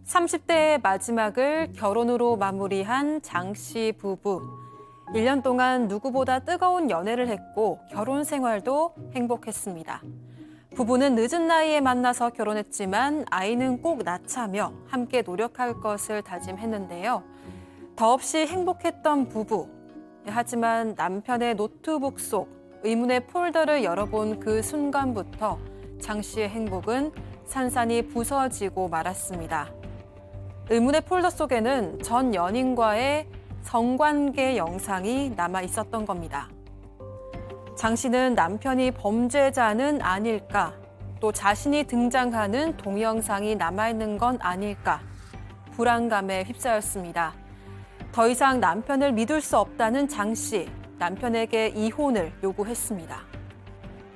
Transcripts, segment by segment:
30대의 마지막을 결혼으로 마무리한 장 씨 부부. 1년 동안 누구보다 뜨거운 연애를 했고 결혼 생활도 행복했습니다. 부부는 늦은 나이에 만나서 결혼했지만 아이는 꼭 낳자며 함께 노력할 것을 다짐했는데요. 더없이 행복했던 부부. 하지만 남편의 노트북 속 의문의 폴더를 열어본 그 순간부터 장 씨의 행복은 산산이 부서지고 말았습니다. 의문의 폴더 속에는 전 연인과의 성관계 영상이 남아 있었던 겁니다. 장 씨는 남편이 범죄자는 아닐까, 또 자신이 등장하는 동영상이 남아있는 건 아닐까, 불안감에 휩싸였습니다. 더 이상 남편을 믿을 수 없다는 장 씨, 남편에게 이혼을 요구했습니다.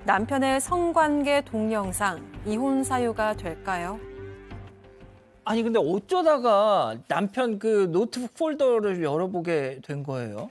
남편의 성관계 동영상, 이혼 사유가 될까요? 아니 근데 어쩌다가 남편 그 노트북 폴더를 열어보게 된 거예요?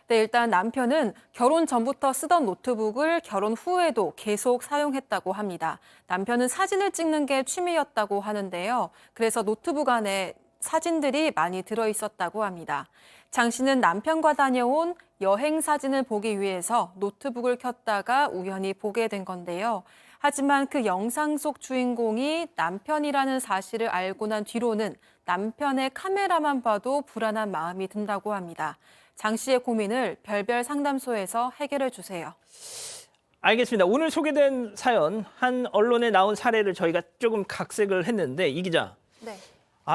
네, 일단 남편은 결혼 전부터 쓰던 노트북을 결혼 후에도 계속 사용했다고 합니다. 남편은 사진을 찍는 게 취미였다고 하는데요. 그래서 노트북 안에 사진들이 많이 들어있었다고 합니다. 장 씨는 남편과 다녀온 여행 사진을 보기 위해서 노트북을 켰다가 우연히 보게 된 건데요. 하지만 그 영상 속 주인공이 남편이라는 사실을 알고 난 뒤로는 남편의 카메라만 봐도 불안한 마음이 든다고 합니다. 장 씨의 고민을 별별 상담소에서 해결해 주세요. 알겠습니다. 오늘 소개된 사연, 한 언론에 나온 사례를 저희가 조금 각색을 했는데 이 기자. 네.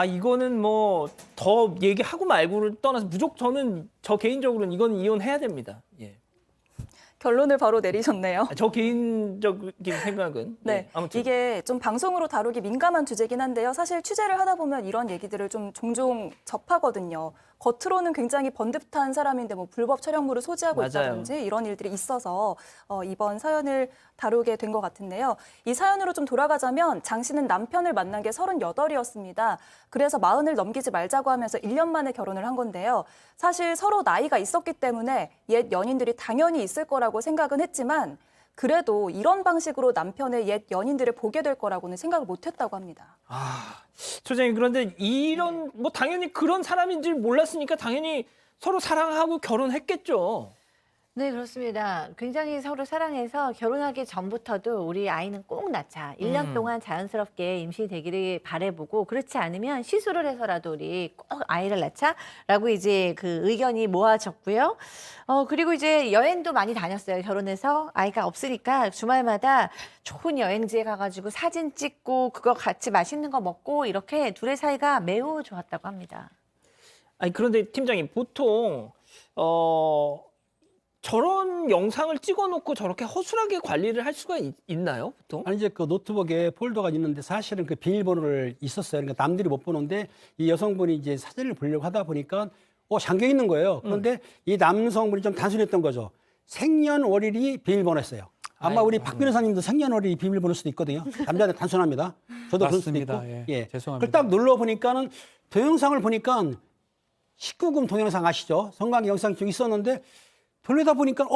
이거는 뭐 더 얘기하고 말고를 떠나서 무조건 저 개인적으로는 이건 이혼해야 됩니다. 예. 결론을 바로 내리셨네요. 저 개인적인 생각은. 네, 아무튼. 이게 좀 방송으로 다루기 민감한 주제긴 한데요. 사실 취재를 하다 보면 이런 얘기들을 좀 종종 접하거든요. 겉으로는 굉장히 번듯한 사람인데 뭐 불법 촬영물을 소지하고 맞아요. 있다든지 이런 일들이 있어서 이번 사연을 다루게 된 것 같은데요. 이 사연으로 좀 돌아가자면 장 씨는 남편을 만난 게 38이었습니다. 그래서 40을 넘기지 말자고 하면서 1년 만에 결혼을 한 건데요. 사실 서로 나이가 있었기 때문에 옛 연인들이 당연히 있을 거라고 생각은 했지만 그래도 이런 방식으로 남편의 옛 연인들을 보게 될 거라고는 생각을 못 했다고 합니다. 소장님, 그런데 이런 뭐 당연히 그런 사람인 줄 몰랐으니까 당연히 서로 사랑하고 결혼했겠죠. 네, 그렇습니다. 굉장히 서로 사랑해서 결혼하기 전부터도 우리 아이는 꼭 낳자. 1년 동안 자연스럽게 임신이 되기를 바라보고 그렇지 않으면 시술을 해서라도 우리 꼭 아이를 낳자라고 이제 그 의견이 모아졌고요. 그리고 이제 여행도 많이 다녔어요. 결혼해서 아이가 없으니까 주말마다 좋은 여행지에 가가지고 사진 찍고 그거 같이 맛있는 거 먹고 이렇게 둘의 사이가 매우 좋았다고 합니다. 아니 그런데 팀장님 보통 저런 영상을 찍어놓고 저렇게 허술하게 관리를 할 수가 있나요, 보통? 아니 이제 그 노트북에 폴더가 있는데 사실은 그 비밀번호를 있었어요. 그러니까 남들이 못 보는데 이 여성분이 이제 사진을 보려고 하다 보니까 잠겨 있는 거예요. 그런데 이 남성분이 좀 단순했던 거죠. 생년월일이 비밀번호였어요. 아마 우리 박 변호사님도 생년월일이 비밀번호일 수도 있거든요. 남자는 단순합니다. 저도 그럴 수도 있고. 맞습니다. 예. 죄송합니다. 그걸 딱 눌러 보니까는 동영상을 보니까 19금 동영상 아시죠? 성관계 영상 쭉 있었는데 돌려다 보니까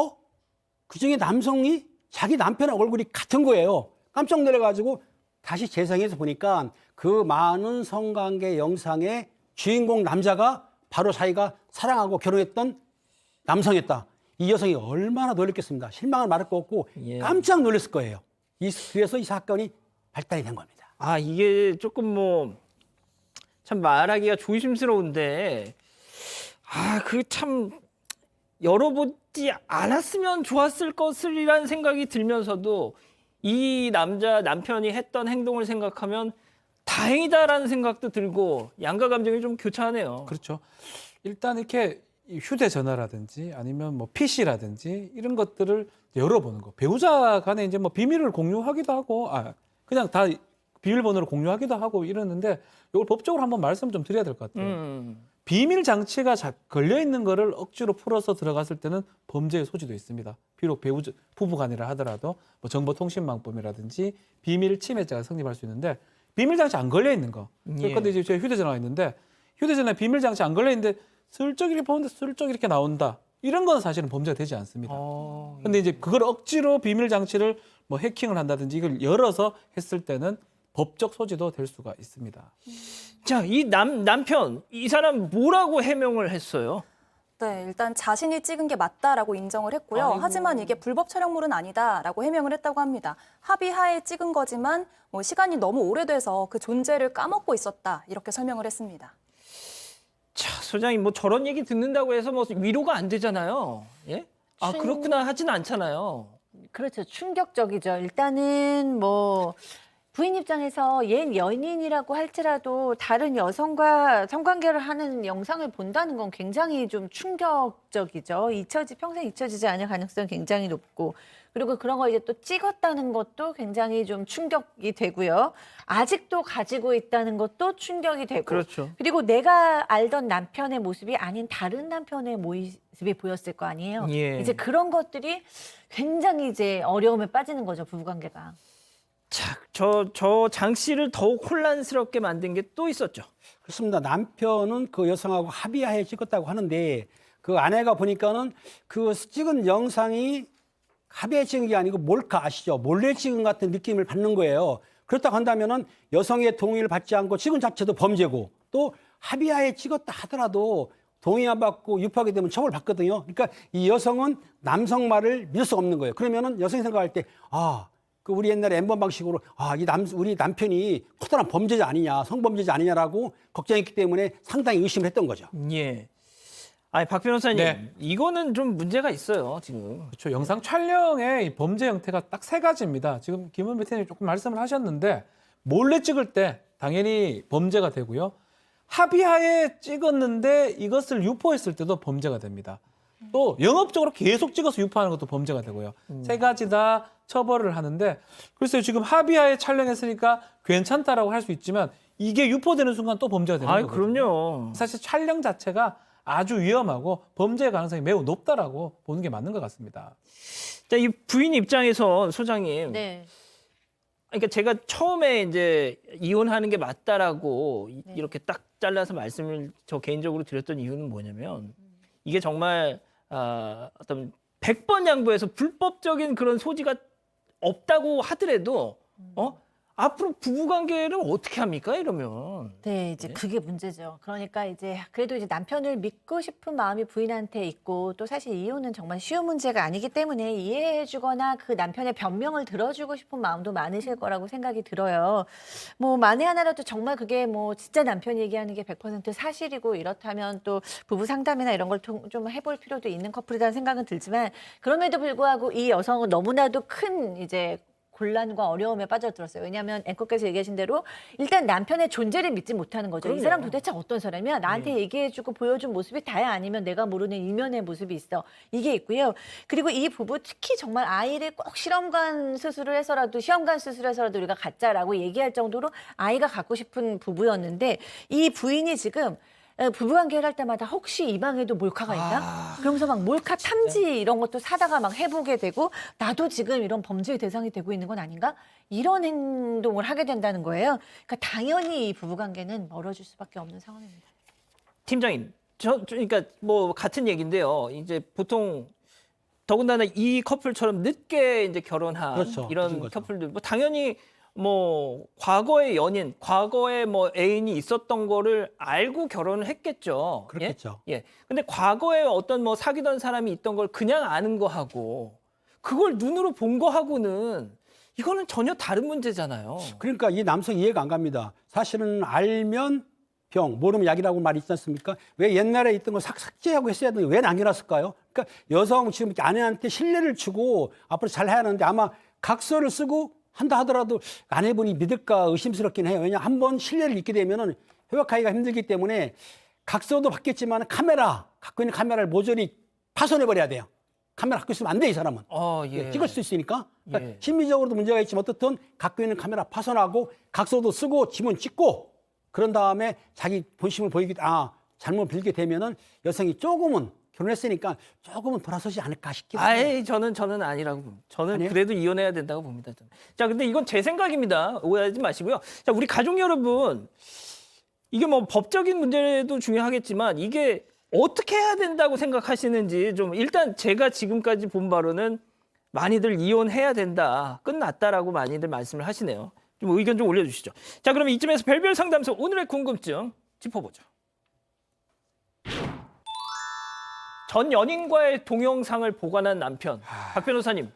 그중에 남성이 자기 남편의 얼굴이 같은 거예요. 깜짝 놀라가지고 다시 재생해서 보니까 그 많은 성관계 영상의 주인공 남자가 바로 자기가 사랑하고 결혼했던 남성이었다. 이 여성이 얼마나 놀랐겠습니다. 실망을 말할 거 없고 깜짝 놀랐을 거예요. 그래서 이 사건이 발단이 된 겁니다. 이게 조금 뭐 참 말하기가 조심스러운데 그 참 열어보지 않았으면 좋았을 것이라는 생각이 들면서도 이 남편이 했던 행동을 생각하면 다행이다라는 생각도 들고 양가 감정이 좀 교차하네요. 그렇죠. 일단 이렇게 휴대전화라든지 아니면 뭐 PC라든지 이런 것들을 열어보는 거. 배우자 간에 이제 뭐 비밀을 공유하기도 하고, 그냥 다 비밀번호를 공유하기도 하고 이러는데 이걸 법적으로 한번 말씀 좀 드려야 될 것 같아요. 비밀 장치가 걸려 있는 거를 억지로 풀어서 들어갔을 때는 범죄의 소지도 있습니다. 비록 부부간이라 하더라도 뭐 정보통신망법이라든지 비밀 침해죄가 성립할 수 있는데 비밀 장치 안 걸려 있는 거. 그런데 이제 제 휴대전화가 있는데 휴대전화에 비밀 장치 안 걸려 있는데 슬쩍 이렇게 보는데 슬쩍 이렇게 나온다. 이런 건 사실은 범죄가 되지 않습니다. 근데 이제 그걸 억지로 비밀 장치를 뭐 해킹을 한다든지 이걸 열어서 했을 때는 법적 소지도 될 수가 있습니다. 자, 이 남편 이 사람 뭐라고 해명을 했어요? 네, 일단 자신이 찍은 게 맞다라고 인정을 했고요. 아이고. 하지만 이게 불법 촬영물은 아니다라고 해명을 했다고 합니다. 합의하에 찍은 거지만 뭐 시간이 너무 오래돼서 그 존재를 까먹고 있었다 이렇게 설명을 했습니다. 자, 소장님 뭐 저런 얘기 듣는다고 해서 뭐 위로가 안 되잖아요. 예? 아, 그렇구나 하진 않잖아요. 그렇죠. 충격적이죠. 일단은 뭐 부인 입장에서 옛 연인이라고 할지라도 다른 여성과 성관계를 하는 영상을 본다는 건 굉장히 좀 충격적이죠. 평생 잊혀지지 않을 가능성이 굉장히 높고, 그리고 그런 걸 이제 또 찍었다는 것도 굉장히 좀 충격이 되고요. 아직도 가지고 있다는 것도 충격이 되고, 그렇죠. 그리고 내가 알던 남편의 모습이 아닌 다른 남편의 모습이 보였을 거 아니에요. 예. 이제 그런 것들이 굉장히 이제 어려움에 빠지는 거죠, 부부관계가. 자, 저 장 씨를 더욱 혼란스럽게 만든 게 또 있었죠. 그렇습니다. 남편은 그 여성하고 합의하에 찍었다고 하는데 그 아내가 보니까는 그 찍은 영상이 합의에 찍은 게 아니고 몰카 아시죠? 몰래 찍은 같은 느낌을 받는 거예요. 그렇다고 한다면은 여성의 동의를 받지 않고 찍은 자체도 범죄고 또 합의하에 찍었다 하더라도 동의 안 받고 유포하게 되면 처벌받거든요. 그러니까 이 여성은 남성 말을 믿을 수가 없는 거예요. 그러면은 여성이 생각할 때 그 우리 옛날에 N번 방식으로 우리 남편이 커다란 범죄자 아니냐, 성범죄자 아니냐라고 걱정했기 때문에 상당히 의심을 했던 거죠. 예. 아니, 박 변호사님, 네. 이거는 좀 문제가 있어요, 지금. 그렇죠. 영상 촬영의 이 범죄 형태가 딱 세 가지입니다. 지금 김은배 대표님 조금 말씀을 하셨는데 몰래 찍을 때 당연히 범죄가 되고요. 합의하에 찍었는데 이것을 유포했을 때도 범죄가 됩니다. 또 영업적으로 계속 찍어서 유포하는 것도 범죄가 되고요. 세 가지 다 처벌을 하는데 글쎄요, 지금 합의하에 촬영했으니까 괜찮다라고 할 수 있지만 이게 유포되는 순간 또 범죄가 되는 거거든요. 그럼요. 사실 촬영 자체가 아주 위험하고 범죄 가능성이 매우 높다라고 보는 게 맞는 것 같습니다. 자, 이 부인 입장에서 소장님. 네. 그러니까 제가 처음에 이제 이혼하는 게 맞다라고 네. 이렇게 딱 잘라서 말씀을 저 개인적으로 드렸던 이유는 뭐냐면 이게 정말 어떤 100번 양보해서 불법적인 그런 소지가 없다고 하더라도 앞으로 부부관계를 어떻게 합니까 이러면. 네, 이제 그게 문제죠. 그러니까 이제 그래도 이제 남편을 믿고 싶은 마음이 부인한테 있고 또 사실 이혼은 정말 쉬운 문제가 아니기 때문에 이해해주거나 그 남편의 변명을 들어주고 싶은 마음도 많으실 거라고 생각이 들어요. 뭐 만에 하나라도 정말 그게 뭐 진짜 남편이 얘기하는 게 100% 사실이고 이렇다면 또 부부 상담이나 이런 걸 좀 해볼 필요도 있는 커플이라는 생각은 들지만 그럼에도 불구하고 이 여성은 너무나도 큰 이제 곤란과 어려움에 빠져들었어요. 왜냐하면 앵커께서 얘기하신 대로 일단 남편의 존재를 믿지 못하는 거죠. 그럼요. 이 사람 도대체 어떤 사람이야? 나한테 얘기해주고 보여준 모습이 다야 아니면 내가 모르는 이면의 모습이 있어. 이게 있고요. 그리고 이 부부 특히 정말 아이를 꼭 시험관 수술을 해서라도 우리가 갖자라고 얘기할 정도로 아이가 갖고 싶은 부부였는데 이 부인이 지금 부부관계를 할 때마다 혹시 이 방에도 몰카가 있나? 그러면서 막 몰카 탐지 이런 것도 사다가 막 해보게 되고 나도 지금 이런 범죄의 대상이 되고 있는 건 아닌가? 이런 행동을 하게 된다는 거예요. 그러니까 당연히 이 부부관계는 멀어질 수밖에 없는 상황입니다. 팀장님, 그러니까 뭐 같은 얘기인데요. 이제 보통 더군다나 이 커플처럼 늦게 이제 결혼한 그렇죠. 이런 늦은 거죠. 커플들, 뭐 당연히 뭐 과거의 연인, 과거에 뭐 애인이 있었던 거를 알고 결혼을 했겠죠. 그렇겠죠. 예. 근데 과거에 어떤 뭐 사귀던 사람이 있던 걸 그냥 아는 거하고 그걸 눈으로 본 거하고는 이거는 전혀 다른 문제잖아요. 그러니까 이 남성 이해가 안 갑니다. 사실은 알면 병, 모르면 약이라고 말이 있지 않습니까? 왜 옛날에 있던 거 삭제하고 했어야 되는데 왜 남겨놨을까요? 그러니까 여성 지금 이렇게 아내한테 신뢰를 주고 앞으로 잘 해야 하는데 아마 각서를 쓰고 한다 하더라도 아내분이 믿을까 의심스럽긴 해요. 왜냐 한번 신뢰를 잃게 되면은 회복하기가 힘들기 때문에 각서도 받겠지만 갖고 있는 카메라를 모조리 파손해버려야 돼요. 카메라 갖고 있으면 안 돼, 이 사람은. 예. 찍을 수 있으니까. 그러니까 예. 심리적으로도 문제가 있지만 어떻든 갖고 있는 카메라 파손하고 각서도 쓰고 지문 찍고 그런 다음에 자기 본심을 잘못 빌게 되면은 여성이 조금은 결혼했으니까 조금은 돌아서지 않을까 싶기도 해요. 저는 아니라고 봅니다. 저는 아니에요? 그래도 이혼해야 된다고 봅니다. 저는. 자, 근데 이건 제 생각입니다. 오해하지 마시고요. 자, 우리 가족 여러분, 이게 뭐 법적인 문제도 중요하겠지만 이게 어떻게 해야 된다고 생각하시는지 좀 일단 제가 지금까지 본 바로는 많이들 이혼해야 된다, 끝났다라고 많이들 말씀을 하시네요. 좀 의견 좀 올려주시죠. 자, 그럼 이쯤에서 별별 상담소 오늘의 궁금증 짚어보죠. 전 연인과의 동영상을 보관한 남편. 박 변호사님,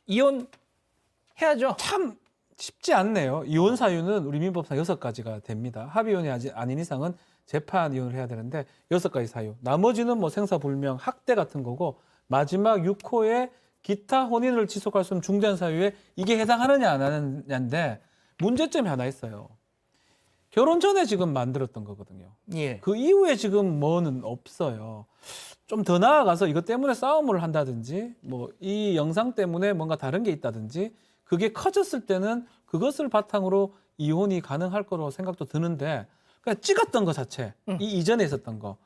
이혼해야죠. 참 쉽지 않네요. 이혼 사유는 우리 민법상 6가지가 됩니다. 합의혼이 아닌 이상은 재판 이혼을 해야 되는데 6가지 사유. 나머지는 뭐 생사불명, 학대 같은 거고 마지막 6호에 기타 혼인을 지속할 수 있는 중대한 사유에 이게 해당하느냐 안 하느냐인데 문제점이 하나 있어요. 결혼 전에 지금 만들었던 거거든요. 예. 그 이후에 지금 뭐는 없어요. 좀 더 나아가서 이것 때문에 싸움을 한다든지 뭐 이 영상 때문에 뭔가 다른 게 있다든지 그게 커졌을 때는 그것을 바탕으로 이혼이 가능할 거로 생각도 드는데 그냥 찍었던 것 자체 이 이전에 있었던 거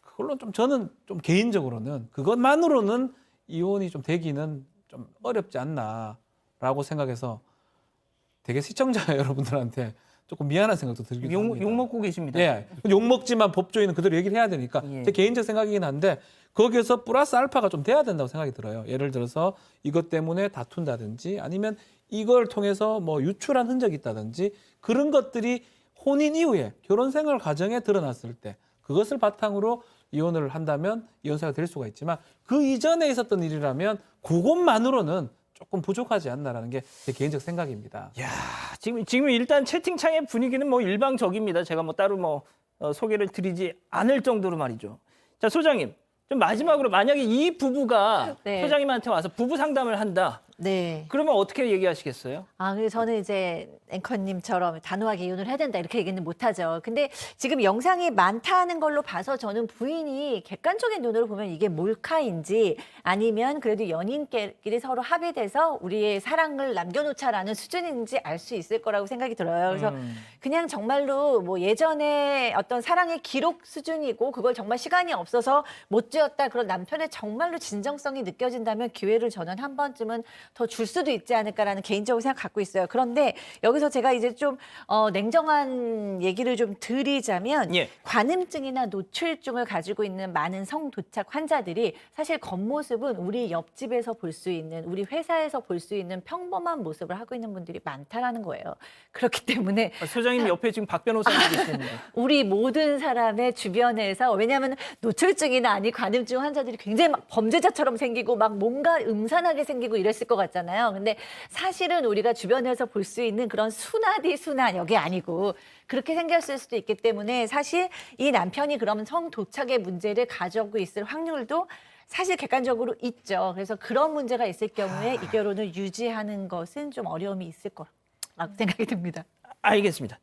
그걸로 좀 저는 좀 개인적으로는 그것만으로는 이혼이 좀 되기는 좀 어렵지 않나라고 생각해서 되게 시청자 여러분들한테 조금 미안한 생각도 들기도 합니다. 욕 먹고 계십니다. 예, 욕 먹지만 법조인은 그대로 얘기를 해야 되니까 예. 제 개인적 생각이긴 한데 거기에서 플러스 알파가 좀 돼야 된다고 생각이 들어요. 예를 들어서 이것 때문에 다툰다든지 아니면 이걸 통해서 뭐 유출한 흔적이 있다든지 그런 것들이 혼인 이후에 결혼 생활 과정에 드러났을 때 그것을 바탕으로 이혼을 한다면 이혼사가 될 수가 있지만 그 이전에 있었던 일이라면 그것만으로는 조금 부족하지 않나라는 게 제 개인적 생각입니다. 야, 지금 일단 채팅창의 분위기는 뭐 일방적입니다. 제가 뭐 따로 뭐 소개를 드리지 않을 정도로 말이죠. 자, 소장님, 좀 마지막으로 만약에 이 부부가 네. 소장님한테 와서 부부 상담을 한다. 네. 그러면 어떻게 얘기하시겠어요? 그래서 저는 이제 앵커님처럼 단호하게 이혼을 해야 된다 이렇게 얘기는 못하죠. 근데 지금 영상이 많다는 걸로 봐서 저는 부인이 객관적인 눈으로 보면 이게 몰카인지 아니면 그래도 연인끼리 서로 합의돼서 우리의 사랑을 남겨놓자라는 수준인지 알 수 있을 거라고 생각이 들어요. 그래서 그냥 정말로 뭐 예전에 어떤 사랑의 기록 수준이고 그걸 정말 시간이 없어서 못 지었다 그런 남편의 정말로 진정성이 느껴진다면 기회를 저는 한 번쯤은 더 줄 수도 있지 않을까라는 개인적으로 생각 갖고 있어요. 그런데 여기서 제가 이제 좀 냉정한 얘기를 좀 드리자면 예. 관음증이나 노출증을 가지고 있는 많은 성도착 환자들이 사실 겉모습은 우리 옆집에서 볼 수 있는 우리 회사에서 볼 수 있는 평범한 모습을 하고 있는 분들이 많다라는 거예요. 그렇기 때문에 소장님 옆에 지금 박 변호사님 계십니다. 우리 모든 사람의 주변에서 왜냐하면 노출증이나 아니 관음증 환자들이 굉장히 막 범죄자처럼 생기고 막 뭔가 음산하게 생기고 이랬을 것 같잖아요. 근데 사실은 우리가 주변에서 볼 수 있는 그런 순하디 순한 여기 아니고 그렇게 생겼을 수도 있기 때문에 사실 이 남편이 그러면 성도착의 문제를 가지고 있을 확률도 사실 객관적으로 있죠. 그래서 그런 문제가 있을 경우에 이 결혼을 유지하는 것은 좀 어려움이 있을 거라고 생각이 듭니다. 알겠습니다.